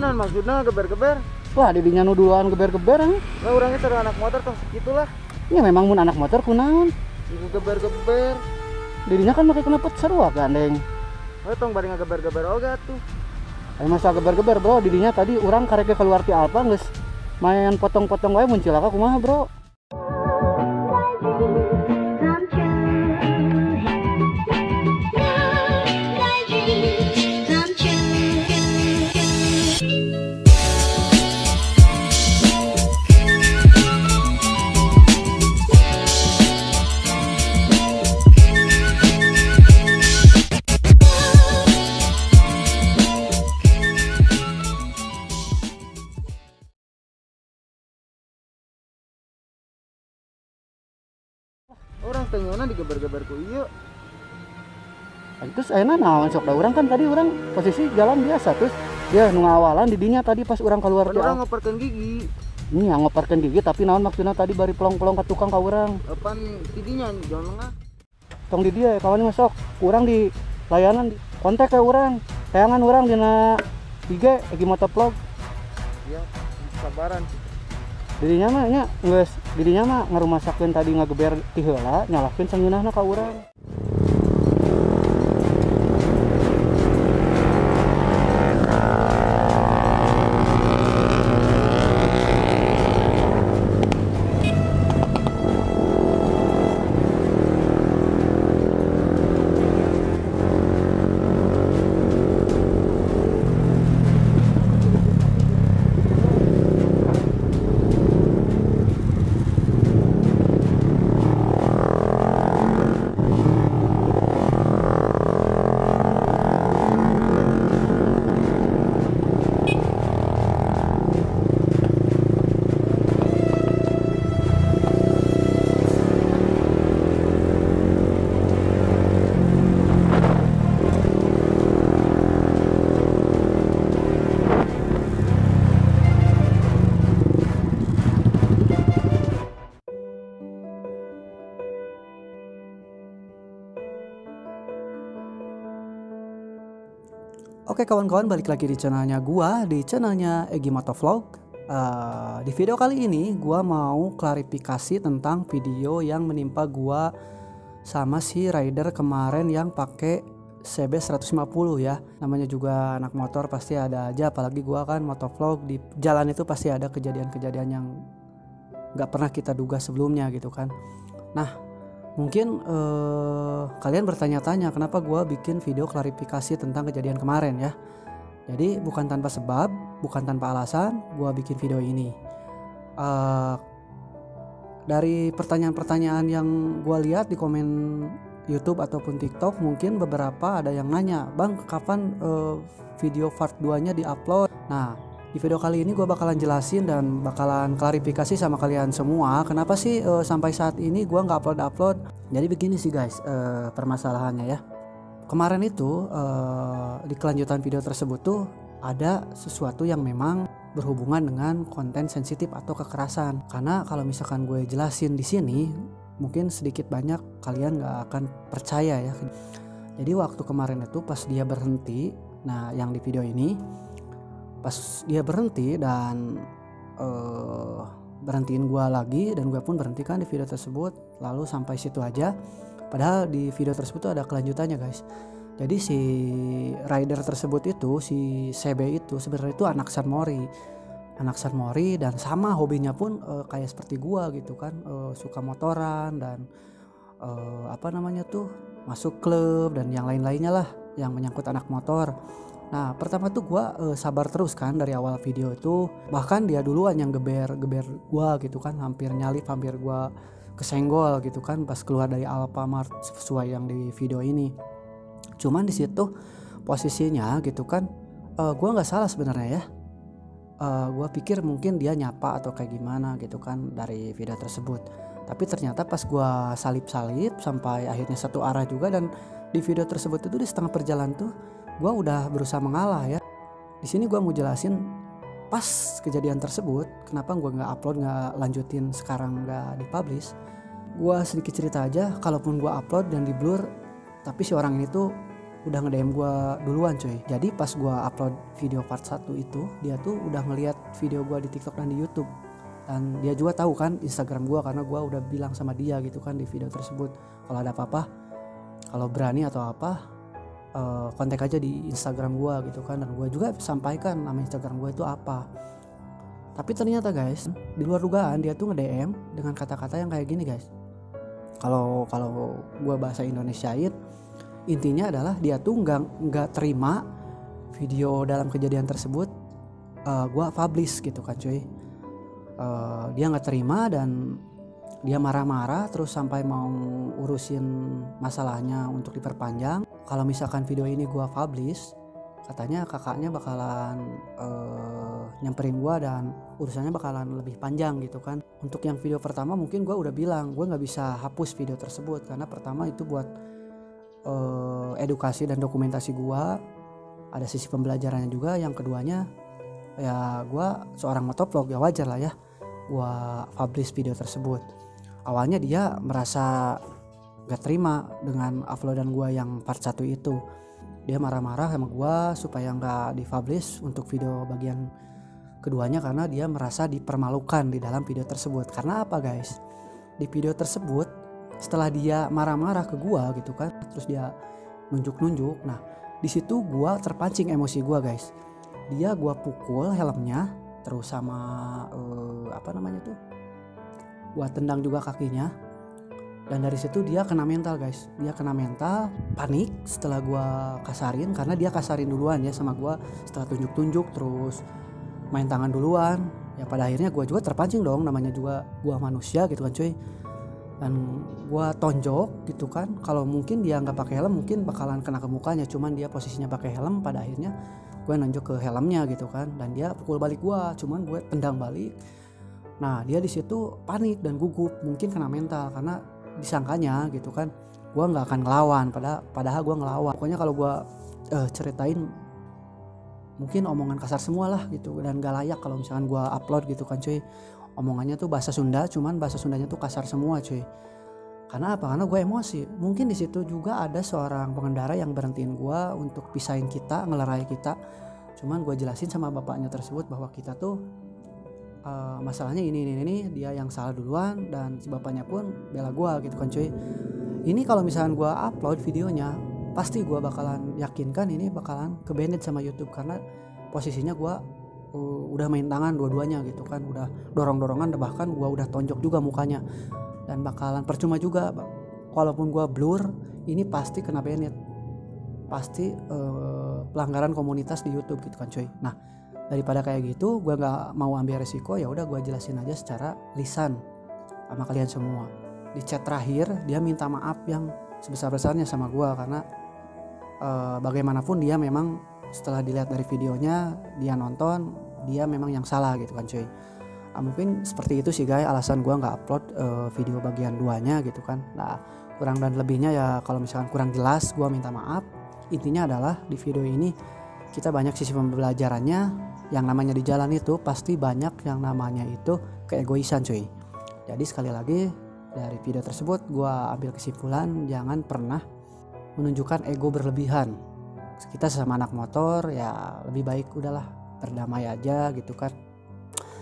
Nah, maksudnya geber-geber. Wah didinya nu duluan geber-geber nih. Lah orangnya terus anak motor toh gitulah. Ya memang mun anak motor kunaon. Ibu geber-geber. Didinya kan pakai knalpot sarua gandeng. Oh tong bari ngageber-geber oge tuh. Ayo masa geber-geber bro, didinya tadi orang kareke keluar ti Alfa geus main potong-potong wae mun cilaka kumaha bro. Orang tengeuna digeber-geber ku ieu. Terus ayeuna naon sok da urang kan tadi orang posisi jalan biasa terus dia nu ngawalan didinya tadi pas orang keluar ti Orang ngoperkeun gigi. ini yang ngoperkeun gigi tapi naon maksudna tadi bari pelong-pelong ka tukang ka urang. Apaan tidinya jangan ngah. Tong di dia kawan masuk kurang di layanan di kontak ke urang tayangan urang dina IG Egi Motovlog. Ya, sabaran. Didinya mah nya geus didinya mah ngarumasakeun tadi ngageber ti heula nyalakeun sangeunahna ka urang. Oke kawan-kawan, balik lagi di channelnya gua, di channelnya Egi Motovlog. Di video kali ini gua mau klarifikasi tentang video yang menimpa gua sama si rider kemarin yang pakai CB 150 ya. Namanya juga anak motor pasti ada aja, apalagi gua kan motovlog, di jalan itu pasti ada kejadian-kejadian yang nggak pernah kita duga sebelumnya gitu kan. Nah mungkin kalian bertanya-tanya kenapa gue bikin video klarifikasi tentang kejadian kemarin ya. Jadi bukan tanpa sebab, bukan tanpa alasan gue bikin video ini. Dari pertanyaan-pertanyaan yang gue lihat di komen YouTube ataupun TikTok, mungkin beberapa ada yang nanya, bang kapan video part 2 nya diupload. Nah di video kali ini gue bakalan jelasin dan bakalan klarifikasi sama kalian semua kenapa sih sampai saat ini gue nggak upload. Jadi begini sih guys, permasalahannya ya. Kemarin itu di kelanjutan video tersebut tuh ada sesuatu yang memang berhubungan dengan konten sensitif atau kekerasan. Karena kalau misalkan gue jelasin di sini, mungkin sedikit banyak kalian nggak akan percaya ya. Jadi waktu kemarin itu pas dia berhenti, nah yang di video ini pas dia berhenti dan berhentiin gue lagi dan gue pun berhentikan di video tersebut, lalu sampai situ aja. Padahal di video tersebut tuh ada kelanjutannya guys. Jadi si rider tersebut itu, si CB itu sebenarnya itu anak San Mori dan sama hobinya pun kayak seperti gue gitu kan, suka motoran dan masuk klub dan yang lain-lainnya lah yang menyangkut anak motor. Nah pertama tuh gue sabar terus kan dari awal video itu, bahkan dia duluan yang geber gue gitu kan, hampir nyalip, hampir gue kesenggol gitu kan pas keluar dari Alfamart sesuai yang di video ini. Cuman di situ posisinya gitu kan, gue nggak salah sebenarnya ya. Gue pikir mungkin dia nyapa atau kayak gimana gitu kan dari video tersebut. Tapi ternyata pas gue salip-salip sampai akhirnya satu arah juga, dan di video tersebut itu di setengah perjalanan tuh gue udah berusaha mengalah ya. Di sini gue mau jelasin pas kejadian tersebut kenapa gue nggak upload, nggak lanjutin sekarang, nggak dipublish. Gue sedikit cerita aja, kalaupun gue upload dan di blur, tapi si orang ini tuh udah nge-DM gue duluan cuy. Jadi pas gue upload video part 1 itu, dia tuh udah ngeliat video gue di TikTok dan di YouTube. Dan dia juga tahu kan Instagram gue, karena gue udah bilang sama dia gitu kan di video tersebut, kalau ada apa-apa, kalau berani atau apa, kontak aja di Instagram gue gitu kan. Dan gue juga sampaikan nama Instagram gue itu apa. Tapi ternyata guys, di luar dugaan dia tuh nge-DM dengan kata-kata yang kayak gini guys. Kalau gue bahasa Indonesiain, intinya adalah dia tuh nggak terima video dalam kejadian tersebut gue publish gitu kan cuy. Dia nggak terima dan dia marah-marah terus sampai mau urusin masalahnya untuk diperpanjang. Kalau misalkan video ini gue publish, katanya kakaknya bakalan nyamperin gue dan urusannya bakalan lebih panjang gitu kan. Untuk yang video pertama mungkin gue udah bilang gue nggak bisa hapus video tersebut, karena pertama itu buat edukasi dan dokumentasi gue, ada sisi pembelajarannya juga. Yang keduanya ya gue seorang motovlog, ya wajar lah ya gue publish video tersebut. Awalnya dia merasa gak terima dengan uploadan gue yang part 1 itu. Dia marah-marah sama gue supaya gak dipublish untuk video bagian keduanya, karena dia merasa dipermalukan di dalam video tersebut. Karena apa guys, di video tersebut setelah dia marah-marah ke gue gitu kan, terus dia nunjuk-nunjuk, nah di situ gue terpancing emosi gue guys. Dia gue pukul helmnya, terus sama gue tendang juga kakinya. Dan dari situ dia kena mental guys, dia kena mental, panik setelah gue kasarin, karena dia kasarin duluan ya sama gue setelah tunjuk-tunjuk terus main tangan duluan. Ya pada akhirnya gue juga terpancing dong, namanya juga gue manusia gitu kan cuy. Dan gue tonjok gitu kan, kalau mungkin dia nggak pakai helm mungkin bakalan kena ke mukanya, cuman dia posisinya pakai helm. Pada akhirnya gue nonjok ke helmnya gitu kan, dan dia pukul balik gue, cuman gue tendang balik. Nah dia di situ panik dan gugup, mungkin kena mental karena disangkanya gitu kan gue nggak akan ngelawan, padahal gue ngelawan. Pokoknya kalau gue ceritain mungkin omongan kasar semua lah gitu, dan gak layak kalau misalkan gue upload gitu kan cuy. Omongannya tuh bahasa Sunda, cuman bahasa Sundanya tuh kasar semua cuy. Karena apa? Karena gue emosi. Mungkin di situ juga ada seorang pengendara yang berhentiin gue untuk pisahin kita, ngelerai kita. Cuman gue jelasin sama bapaknya tersebut bahwa kita tuh masalahnya ini, dia yang salah duluan, dan si bapaknya pun bela gue gitu kan cuy. Ini kalau misalkan gue upload videonya, pasti gue bakalan yakinkan ini bakalan ke-banned sama YouTube, karena posisinya gue udah main tangan dua-duanya gitu kan, udah dorong-dorongan, bahkan gue udah tonjok juga mukanya, dan bakalan percuma juga. Walaupun gue blur, ini pasti kena banned, pasti pelanggaran komunitas di YouTube gitu kan cuy. Nah daripada kayak gitu, gue nggak mau ambil resiko, ya udah gue jelasin aja secara lisan sama kalian semua. Di chat terakhir dia minta maaf yang sebesar-besarnya sama gue, karena bagaimanapun dia memang setelah dilihat dari videonya, dia nonton, dia memang yang salah gitu kan cuy. Mungkin seperti itu sih guys alasan gue nggak upload video bagian 2-nya gitu kan. Nah kurang dan lebihnya ya kalau misalkan kurang jelas gue minta maaf. Intinya adalah di video ini kita banyak sisi pembelajarannya. Yang namanya di jalan itu pasti banyak yang namanya itu keegoisan cuy. Jadi sekali lagi dari video tersebut gue ambil kesimpulan, jangan pernah menunjukkan ego berlebihan. Kita sesama anak motor ya lebih baik udahlah berdamai aja gitu kan,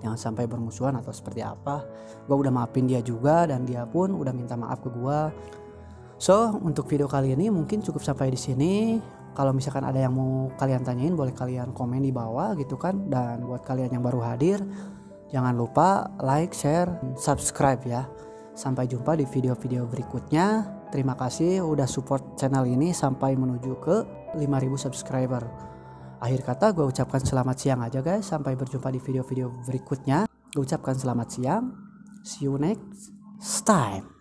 jangan sampai bermusuhan atau seperti apa. Gue udah maafin dia juga, dan dia pun udah minta maaf ke gue. So untuk video kali ini mungkin cukup sampai di sini. Kalau misalkan ada yang mau kalian tanyain, boleh kalian komen di bawah gitu kan. Dan buat kalian yang baru hadir, jangan lupa like, share, subscribe ya. Sampai jumpa di video-video berikutnya. Terima kasih udah support channel ini sampai menuju ke 5.000 subscriber. Akhir kata gue ucapkan selamat siang aja guys. Sampai berjumpa di video-video berikutnya. Gue ucapkan selamat siang. See you next time.